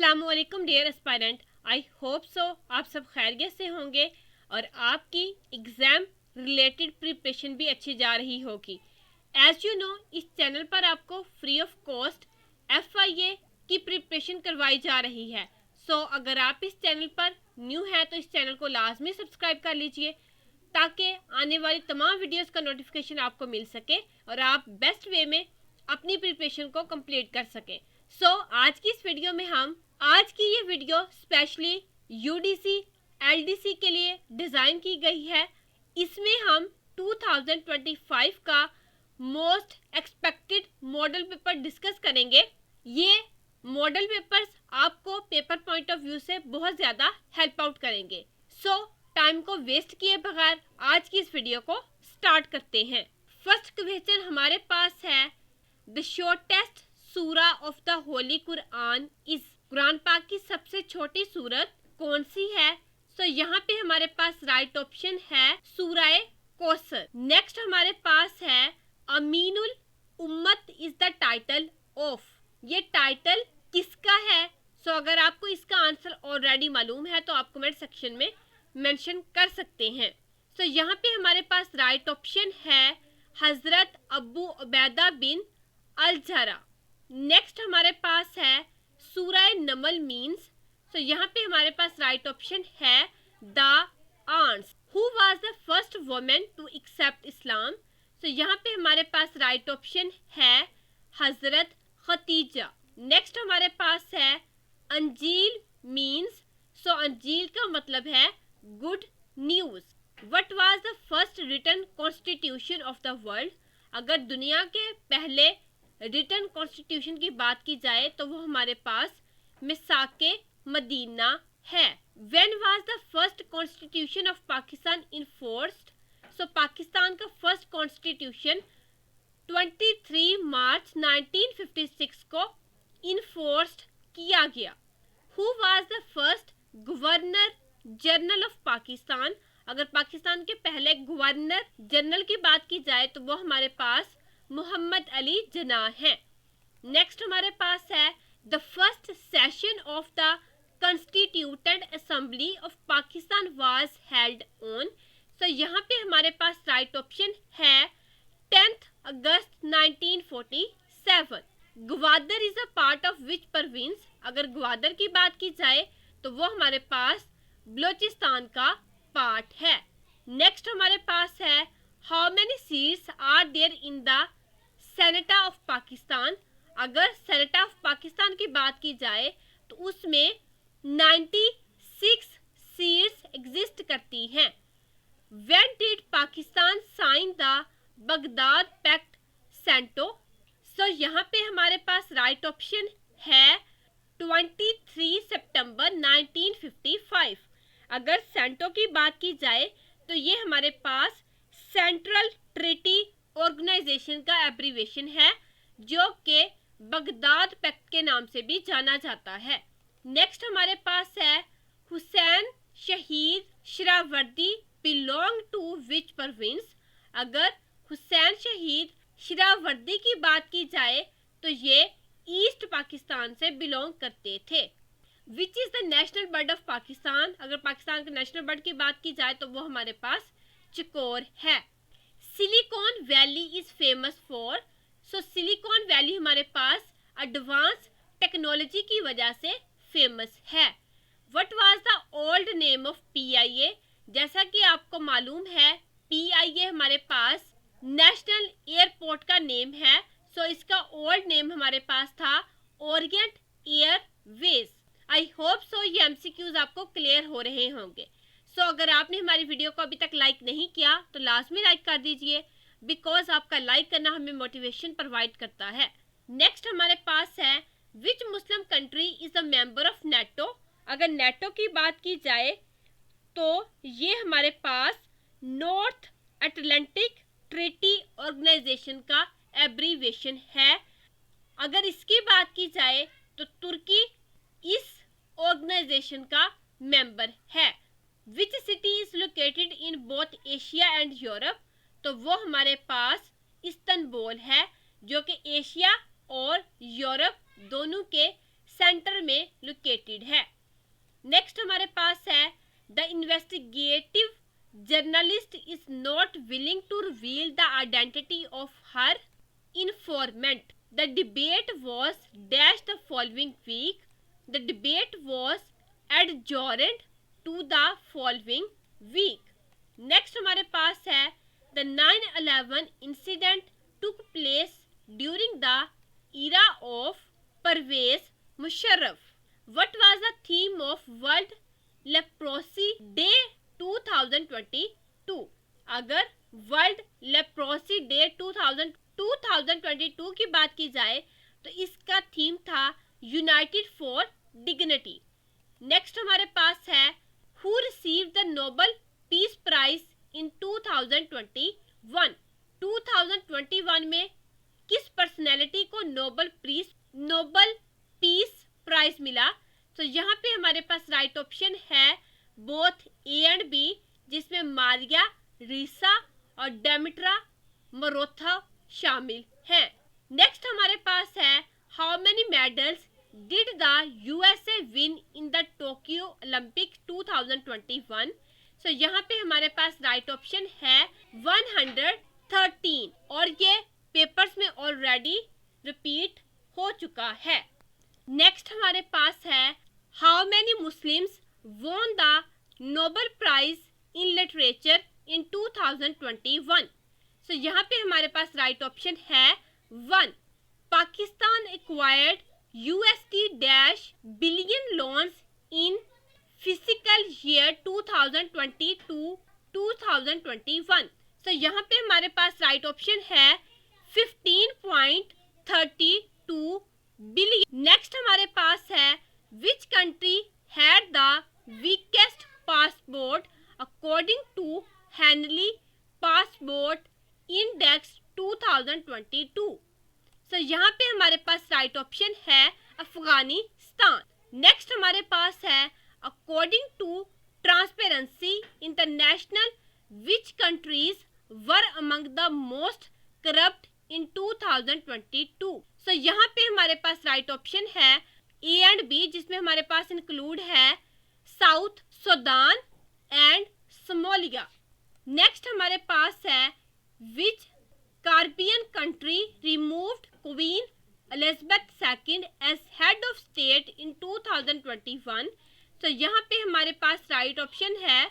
अस्सलाम वालेकुम dear aspirant, I hope so आप सब खैरियत से होंगे और आपकी एग्ज़ाम रिलेटेड प्रिपरेशन भी अच्छी जा रही होगी। एज यू नो, इस चैनल पर आपको फ्री ऑफ कॉस्ट FIA की प्रिपरेशन करवाई जा रही है। अगर आप इस चैनल पर न्यू हैं तो इस चैनल को लाजमी सब्सक्राइब कर लीजिए ताकि आने वाली तमाम वीडियोस का नोटिफिकेशन आपको मिल सके और आप बेस्ट वे में अपनी प्रिपरेशन को कंप्लीट कर सकें। आज की इस वीडियो में आज की ये वीडियो स्पेशली UDC LDC के लिए डिज़ाइन की गई है। इसमें हम 2025 का most expected model paper discuss करेंगे। ये मॉडल पेपर्स आपको पेपर पॉइंट ऑफ व्यू से बहुत ज़्यादा हेल्प आउट करेंगे। टाइम को वेस्ट किए बगैर आज की इस वीडियो को स्टार्ट करते हैं। फर्स्ट क्वेश्चन हमारे पास है, द शॉर्टेस्ट सूरा of the Holi Quran is, Quran पाक की सबसे छोटी सूरत कौन सी है? यहाँ पे हमारे पास राइट ऑप्शन है सूराए कौसर। नेक्स्ट हमारे पास है, अमीनुल उम्मत इज द टाइटल ऑफ, ये टाइटल किसका है? अगर आपको इसका आंसर ऑलरेडी मालूम है तो आप कमेंट सेक्शन में मेंशन कर सकते हैं। यहाँ पे हमारे पास राइट ऑप्शन है हजरत अबू उबैदा बिन अल जरा। नेक्स्ट हमारे पास है सूरह नमल मीन्स, यहाँ पे हमारे पास राइट ऑप्शन है the aunts. Who was the first woman to accept Islam? यहाँ पे हमारे पास राइट ऑप्शन है हजरत खतीजा। नेक्स्ट हमारे पास है अंजील मीन्स, अंजील का मतलब है good news. What was the first written constitution of the world? अगर दुनिया के पहले रिटन कॉन्स्टिट्यूशन की बात की जाए तो वो हमारे पास मिसाके मदीना है। When was the first constitution of Pakistan enforced? Pakistan का फर्स्ट कॉन्स्टिट्यूशन 23 मार्च 1956 को इनफोर्स्ड किया गया। Who was the first governor general of Pakistan? अगर पाकिस्तान के पहले गवर्नर जनरल की बात की जाए तो वो हमारे पास मोहम्मद अली जिन्ना है। नेक्स्ट हमारे पास है, the first session of the constituted assembly of Pakistan was held on. यहाँ पे हमारे पास राइट ऑप्शन है 10 अगस्त 1947। Gwadar is a part of which province? अगर ग्वादर की बात की जाए तो वो हमारे पास बलोचिस्तान का पार्ट है। नेक्स्ट हमारे पास है, how many seats are there in the senate of Pakistan? अगर सेनेट ऑफ पाकिस्तान की बात की जाए तो उसमें 96 सीट्स एग्जिस्ट करती हैं। When did Pakistan sign the Baghdad pact CENTO? यहाँ पे हमारे पास राइट ऑप्शन है 23 सितंबर 1955। अगर सेंटो की बात की जाए तो ये हमारे पास सेंट्रल ट्रीटी ऑर्गेनाइजेशन का एब्रीवेशन है जो कि बगदाद पैक्ट के नाम से भी जाना जाता है। नेक्स्ट हमारे पास है, हुसैन शहीद शरावर्दी बिलोंग टू विच प्रोविंस? अगर हुसैन शहीद शरावर्दी की बात की जाए तो ये ईस्ट पाकिस्तान से बिलोंग करते थे। Which is the national bird of Pakistan? अगर पाकिस्तान के नेशनल बर्ड की बात की जाए तो वो हमारे पास चकोर है। Silicon valley is famous for? Silicon valley हमारे पास एडवांस टेक्नोलॉजी की वजह से फेमस है। What was the old name of PIA? जैसा कि आपको मालूम है PIA हमारे पास नेशनल एयरपोर्ट का नेम है। इसका ओल्ड नेम हमारे पास था ओरिएंट एयरवेज। आई होप ये MCQs आपको क्लियर हो रहे होंगे। अगर आपने हमारी वीडियो को अभी तक लाइक नहीं किया तो लाजमी लाइक कर दीजिए, बिकॉज आपका लाइक करना हमें मोटिवेशन प्रोवाइड करता है। नेक्स्ट हमारे पास है, which Muslim country is a member of NATO? अगर नेटो की बात की जाए तो ये हमारे पास नॉर्थ अटलांटिक ट्रीटी ऑर्गेनाइजेशन का एब्रीवेशन है। अगर इसकी बात की जाए तो तुर्की इस ऑर्गेनाइजेशन का मेंबर है। Which city is located in both Asia and Europe? तो वो हमारे पास इस्तांबुल है जो कि एशिया और यूरोप दोनों के सेंटर में लोकेटेड है। नेक्स्ट हमारे पास है the investigative journalist is not willing to reveal the identity of her informant. The debate was dashed the following week. The debate was adjourned to the following week. Next हमारे पास है the 9/11 incident took place during the era of Pervez Musharraf. What was the theme of World Leprosy Day 2022? अगर world leprosy day 2022 की बात की जाए तो इसका थीम था यूनाइटेड फॉर डिग्निटी। नेक्स्ट हमारे पास है who received the Nobel peace prize in 2021। 2021 में किस पर्सनैलिटी को नोबेल पीस प्राइज मिला? तो यहाँ पे हमारे पास राइट ऑप्शन है बोथ ए एंड बी, जिसमें मारिया रीसा और डेमिट्रा मरोथा शामिल हैं। नेक्स्ट हमारे पास है how many medals did the USA win in the Tokyo Olympic 2021। So यहाँ पे हमारे पास राइट ऑप्शन है 113 और ये पेपर्स में ऑलरेडी रिपीट हो चुका है। नेक्स्ट हमारे पास है how many Muslims won the Nobel prize in literature in 2021। So यहाँ पे हमारे पास राइट ऑप्शन है 1। Pakistan acquired $billion loans in physical year 2022-2021। So यहाँ पे हमारे पास राइट ऑप्शन है 15.32 बिलियन। नेक्स्ट हमारे पास है which country had the weakest passport according to Henley passport index 2022। सो यहाँ पे हमारे पास राइट ऑप्शन है अफगानिस्तान। नेक्स्ट हमारे पास है according to Transparency International which countries were among the most corrupt in 2022। सो यहाँ पे हमारे पास राइट ऑप्शन है ए एंड बी, जिसमें हमारे पास इंक्लूड है South Sudan and Somalia. Next हमारे पास है which Caribbean country removed Queen Elizabeth II as head of state in 2021। तो यहाँ पे हमारे पास राइट ऑप्शन है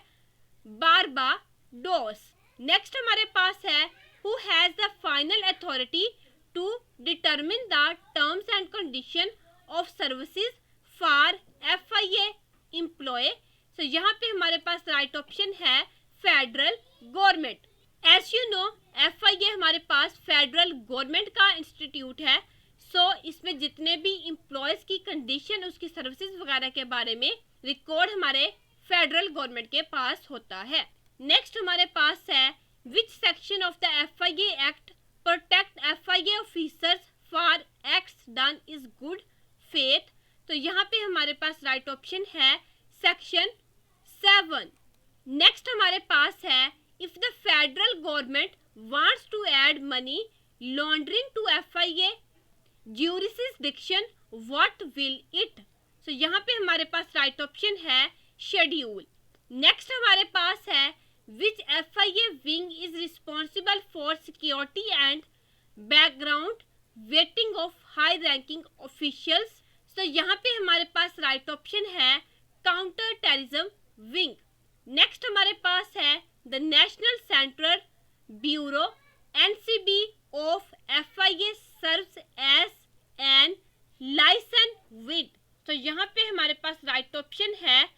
बारबाडोस। नेक्स्ट हमारे पास है who has the final authority to determine the terms and condition of services for FIA employ. तो यहाँ पे हमारे पास राइट ऑप्शन है federal government. As you no FIA हमारे पास फेडरल गवर्नमेंट का इंस्टीट्यूट है। सो इसमें जितने भी एम्प्लॉयज की कंडीशन, उसकी सर्विसेज वगैरह के बारे में रिकॉर्ड हमारे फेडरल गवर्नमेंट के पास होता है। नेक्स्ट हमारे पास है which section of the FIA act protect FIA officers for acts done is good faith. तो यहाँ पे हमारे पास राइट ऑप्शन है सेक्शन 7। नेक्स्ट हमारे पास है if the federal government wants to add money laundering to FIA jurisdiction what will it। So यहाँ पे हमारे पास राइट ऑप्शन है शेड्यूल। नेक्स्ट हमारे पास है which FIA wing is responsible for security and background waiting of high ranking officials. So यहाँ पे हमारे पास राइट ऑप्शन है काउंटर टेररिज्म विंग। नेक्स्ट हमारे पास है the National Central Bureau NCB of FIA serves as an licence with. तो यहाँ पे हमारे पास राइट ऑप्शन है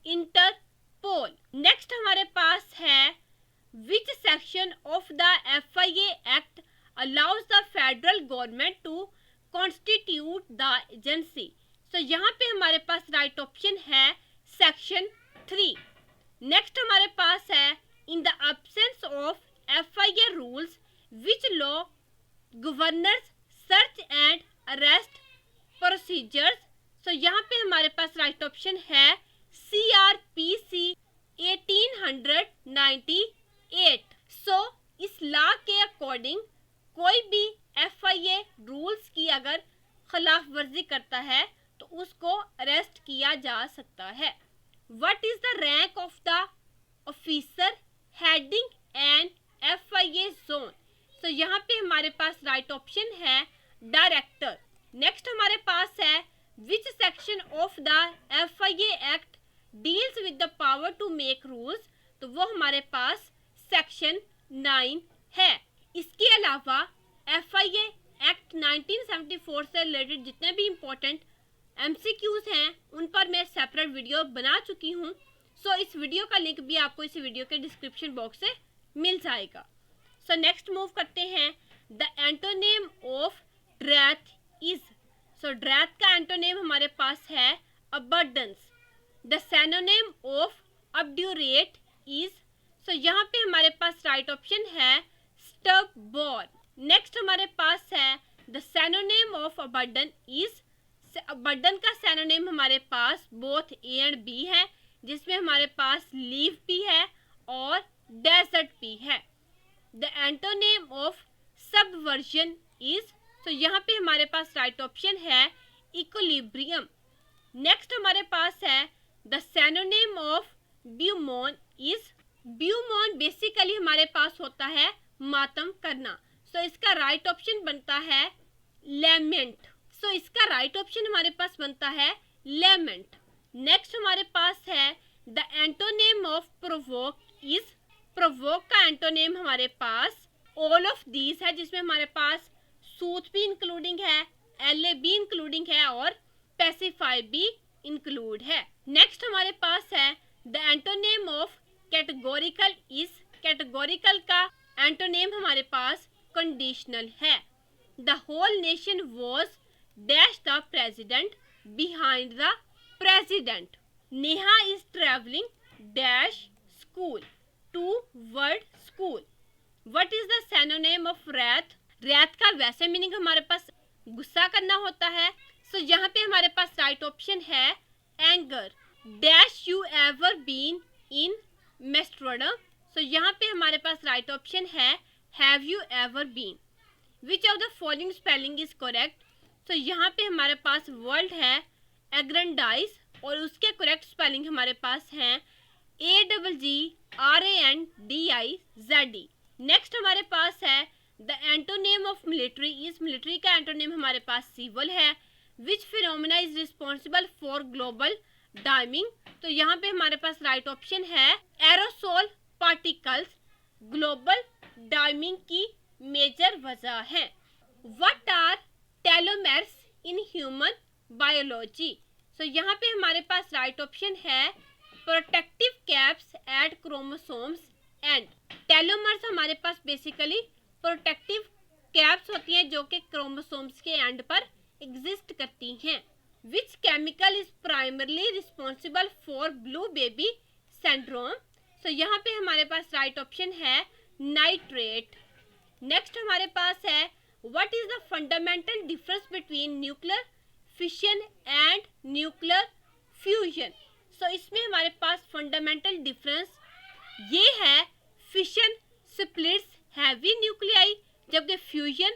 इंटरपोल। नेक्स्ट हमारे पास है which section of the FIA act allows the federal government to constitute the agency. तो यहाँ पे हमारे पास राइट ऑप्शन है सेक्शन 3। नेक्स्ट हमारे पास है in the absence of FIA rules which law governors search and arrest procedures. तो यहाँ पे हमारे पास राइट ऑप्शन है CRPC 1898। सो इस लॉ के अकॉर्डिंग कोई भी FIA रूल्स की अगर खिलाफ वर्जी करता है तो उसको अरेस्ट किया जा सकता है। What is the rank of the officer heading an FIA zone? तो यहाँ पे हमारे पास राइट ऑप्शन है डायरेक्टर। नेक्स्ट हमारे पास है which section of the FIA act deals with the power to make rules? तो वो हमारे पास सेक्शन 9 है। इसके अलावा FIA एक्ट 1974 से रिलेटेड जितने भी इम्पोर्टेंट MCQs हैं उन पर मैं सेपरेट वीडियो बना चुकी हूँ। सो इस वीडियो का लिंक भी आपको इस वीडियो के डिस्क्रिप्शन बॉक्स से मिल जाएगा। सो नेक्स्ट मूव करते हैं। The antonym of dearth is? So dearth का एंटोनेम हमारे पास है abundance. The synonym of obdurate is? So यहाँ पे हमारे पास राइट ऑप्शन है स्टबबॉर्न। नेक्स्ट हमारे पास है the synonym of abandon is? Abandon का सिनोनिम हमारे पास बोथ A एंड B है, जिसमें हमारे पास लीव भी है और डेजर्ट भी है। The antonym of subversion is? तो यहाँ पे हमारे पास राइट ऑप्शन है इक्विलिब्रियम। नेक्स्ट हमारे पास है the synonym of bemoan is? Bemoan basically हमारे पास होता है मातम करना। सो इसका राइट ऑप्शन बनता है लेमेंट। सो इसका राइट ऑप्शन हमारे पास बनता है लेमेंट। नेक्स्ट हमारे पास है the antonym of provoke is? Provoke का एंटोनेम हमारे पास ऑल ऑफ दीज है, जिसमें हमारे पास सूथ भी इंक्लूडिंग है, LA भी इंक्लूडिंग है और पेसिफाई भी इंक्लूड है। नेक्स्ट हमारे पास है the antonym of categorical is? Categorical का एंटोनेम हमारे पास कंडीशनल है। The whole nation was dash the president behind the president. Neha is travelling dash school to word school. What is the synonym of wrath? Wrath का वैसे meaning हमारे पास गुस्सा करना होता है। सो यहाँ पे हमारे पास राइट ऑप्शन है anger. Dash you ever been in Amsterdam? So यहाँ पे हमारे पास राइट ऑप्शन है have you ever been. Which of the following spelling is correct? तो यहाँ पे हमारे पास वर्ड है एग्रेंडाइज और उसके करेक्ट स्पेलिंग हमारे पास हैं AGGRANDIZE। नेक्स्ट हमारे पास है the antonym of military is? Military का एंटोनेम हमारे पास सिविल है। Which phenomena is responsible for global warming? तो यहाँ पे हमारे पास राइट ऑप्शन है एरोसोल पार्टिकल्स ग्लोबल डार्मिंग की मेजर वजह है। What are telomeres in human biology? So यहाँ पे हमारे पास राइट ऑप्शन है protective caps at chromosomes end. Telomeres हमारे पास बेसिकली प्रोटेक्टिव कैप्स होती हैं जो कि क्रोमोसोम्स के एंड पर एग्जिस्ट करती हैं। Which chemical is primarily responsible for blue baby syndrome? So यहाँ पे हमारे पास राइट ऑप्शन है नाइट्रेट। नेक्स्ट हमारे पास है what is the fundamental difference between nuclear fission and nuclear fusion? So इसमें हमारे पास फंडामेंटल डिफरेंस ये है फिशन स्प्लिट्स हैवी न्यूक्लियाई जबकि fusion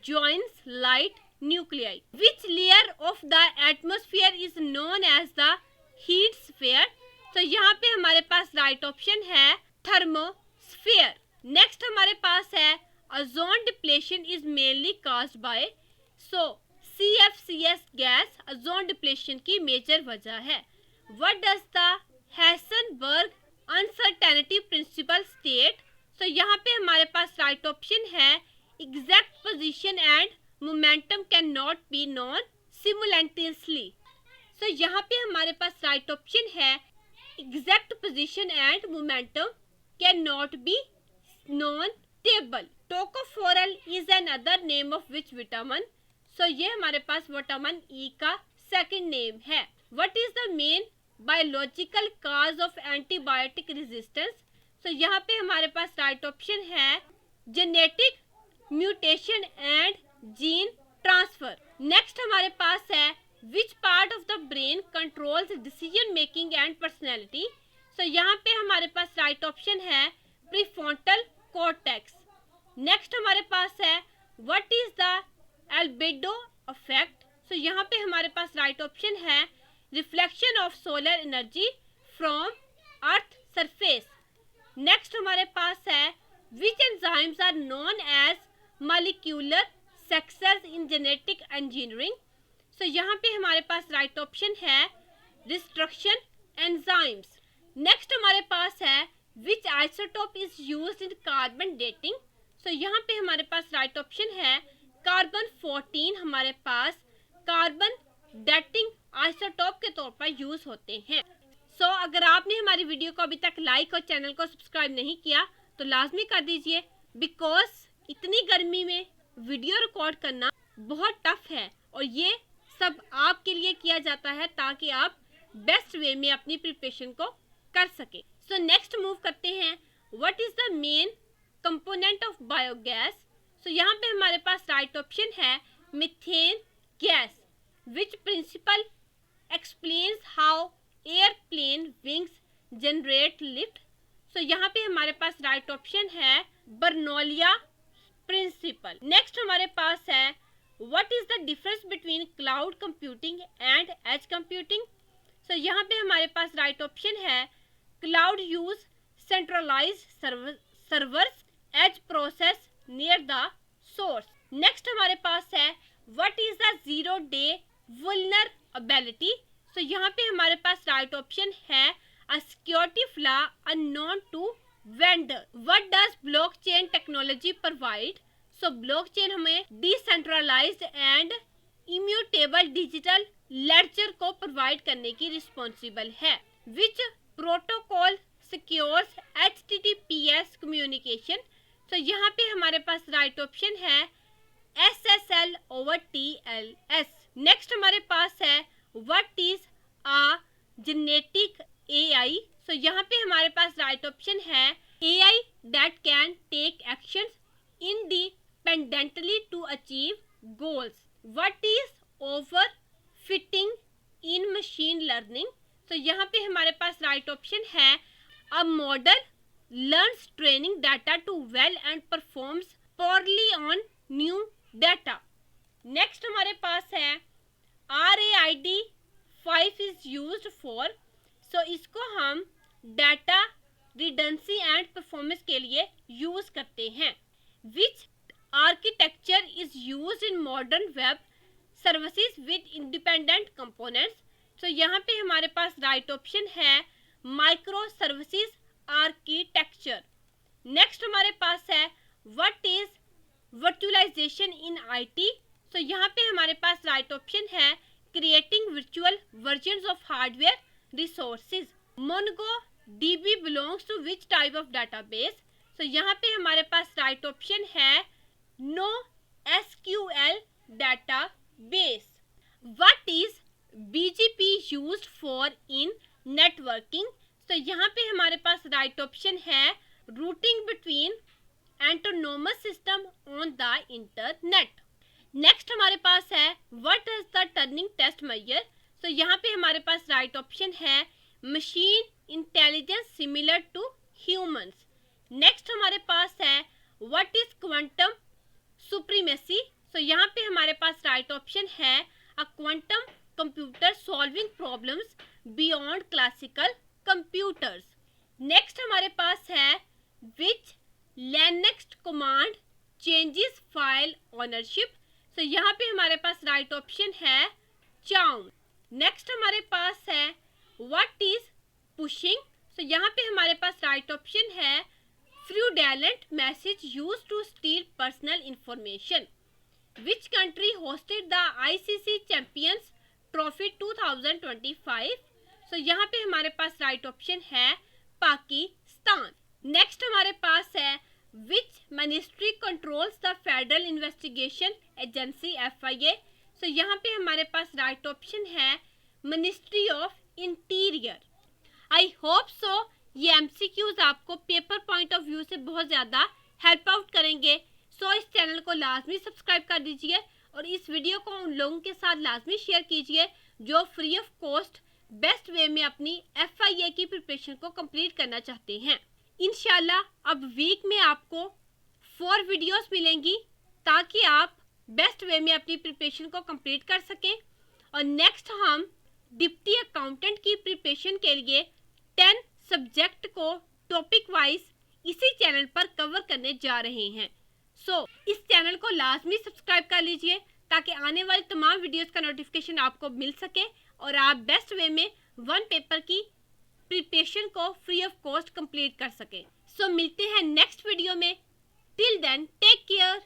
joins light nuclei. Which layer of the atmosphere is known as the heat sphere? तो यहाँ पे हमारे पास राइट ऑप्शन है थर्मोस्फीयर। नेक्स्ट हमारे पास है ozone depletion is mainly caused by? So CFCS gas ozone depletion की मेजर वजह है। What does the Heisenberg uncertainty principle state? तो यहाँ पे हमारे पास राइट ऑप्शन है exact position and momentum can not be known simultaneously. So यहाँ पे हमारे पास राइट ऑप्शन है exact position and momentum can not be known table. Tocopherol is another name of which vitamin? So ये हमारे पास vitamin E का second name है। What is the main biological cause of antibiotic resistance? So यहाँ पे हमारे पास right option है genetic mutation and gene transfer. Next हमारे पास है which part of the brain controls decision making and personality? So यहाँ पे हमारे पास राइट ऑप्शन है प्रीफ्रंटल कॉर्टेक्स। नेक्स्ट हमारे पास है what is the albedo effect? So यहाँ पे हमारे पास राइट ऑप्शन है reflection of solar energy from earth surface. Next हमारे पास है which enzymes are known as molecular scissors in genetic engineering. So यहाँ पे हमारे पास राइट ऑप्शन है डिस्ट्रक्शन एंजाइम्स। नेक्स्ट हमारे पास है which isotope is used in carbon dating. So यहाँ पे हमारे पास राइट ऑप्शन है कार्बन 14 हमारे पास कार्बन डेटिंग आइसोटोप के तौर पर यूज होते हैं। सो अगर आपने हमारी वीडियो को अभी तक लाइक और चैनल को सब्सक्राइब नहीं किया तो लाजमी कर दीजिए, बिकॉज इतनी गर्मी में वीडियो रिकॉर्ड करना बहुत टफ है और ये सब आपके लिए किया जाता है ताकि आप बेस्ट वे में अपनी प्रिपरेशन को कर सके। सो नेक्स्ट मूव करते हैं what is the main component of biogas. So यहाँ पे हमारे पास राइट ऑप्शन है methane gas. Which principle explains how airplane wings generate lift. So यहाँ पे हमारे पास राइट ऑप्शन है बर्नौलिया प्रिंसिपल। नेक्स्ट हमारे पास है what is the difference between cloud computing and edge computing. So यहाँ पे हमारे पास राइट ऑप्शन है cloud use centralized servers edge process near the source. Next हमारे पास है what is the zero day vulnerability. So यहाँ पे हमारे पास राइट ऑप्शन है a security flaw unknown to vendor. What does blockchain technology provide. So blockchain हमें decentralized and immutable digital ledger को प्रोवाइड करने की रिस्पॉन्सिबल है। विच प्रोटोकॉल सिक्योर्स HTTPS कम्युनिकेशन। तो यहाँ पे हमारे पास राइट ऑप्शन है SSL over TLS। नेक्स्ट हमारे पास है what is a genetic AI। सो यहाँ पे हमारे पास राइट ऑप्शन है AI that can take actions independently to achieve goals। What is overfitting in machine learning। तो यहाँ पे हमारे पास राइट ऑप्शन है a model learns training data to well and performs poorly on new data। Next हमारे पास है RAID 5 is used for। सो इसको हम डाटा रिडंडेंसी एंड परफॉर्मेंस के लिए यूज करते हैं। Which architecture is used in modern web services with independent components. तो यहाँ पे हमारे पास राइट ऑप्शन है माइक्रो सर्विसेज आर्किटेक्चर। नेक्स्ट हमारे पास है what is virtualization in IT। तो यहाँ पे हमारे पास राइट ऑप्शन है creating virtual versions of hardware resources. MongoDB belongs to which type of database। तो यहाँ पे हमारे पास राइट ऑप्शन है NoSQL database। What is BGP used for in networking। तो यहाँ पे हमारे पास राइट ऑप्शन है routing between autonomous system on the internet। Next हमारे पास है what is the turning test measure. तो यहाँ पे हमारे पास राइट ऑप्शन है machine intelligence similar to humans. Next हमारे पास है व्हाट इज क्वांटम सुप्रीमेसी। तो यहाँ पे हमारे पास राइट ऑप्शन है a quantum computer solving problems beyond classical computers. Next हमारे पास है which Linux command changes file ownership. तो यहाँ पे हमारे पास राइट ऑप्शन है चाउन। नेक्स्ट हमारे पास है व्हाट इज पुशिंग। तो यहाँ पे हमारे पास राइट ऑप्शन है fraudulent message used to steal personal information. Which country hosted the ICC champions trophy 2025। तो यहाँ पे हमारे पास राइट ऑप्शन है पाकिस्तान। नेक्स्ट हमारे पास है which ministry controls the federal investigation agency FIA। तो यहाँ पे हमारे पास राइट ऑप्शन है ministry of interior. I hope सो ये MCQs आपको पेपर पॉइंट ऑफ व्यू से बहुत ज़्यादा हेल्प आउट करेंगे। सो इस चैनल को लाजमी सब्सक्राइब कर दीजिए और इस वीडियो को उन लोगों के साथ लाजमी शेयर कीजिए जो free of cost best way में अपनी FIA की प्रिपरेशन को कंप्लीट करना चाहते हैं। इंशाल्लाह अब वीक में आपको 4 वीडियोस मिलेंगी ताकि आप बेस्ट वे में अपनी प्रिपरेशन को कंप्लीट कर सकें। और नेक्स्ट हम डिप्टी अकाउंटेंट की प्रिपरेशन के लिए 10 सब्जेक्ट को टॉपिक वाइज इसी चैनल पर कवर करने जा रहे हैं। इस चैनल को लाजमी सब्सक्राइब कर लीजिए ताकि आने वाली तमाम वीडियोस का नोटिफिकेशन आपको मिल सके और आप बेस्ट वे में वन पेपर की प्रिपरेशन को फ्री ऑफ कॉस्ट कंप्लीट कर सके। मिलते हैं नेक्स्ट वीडियो में। Till then take care.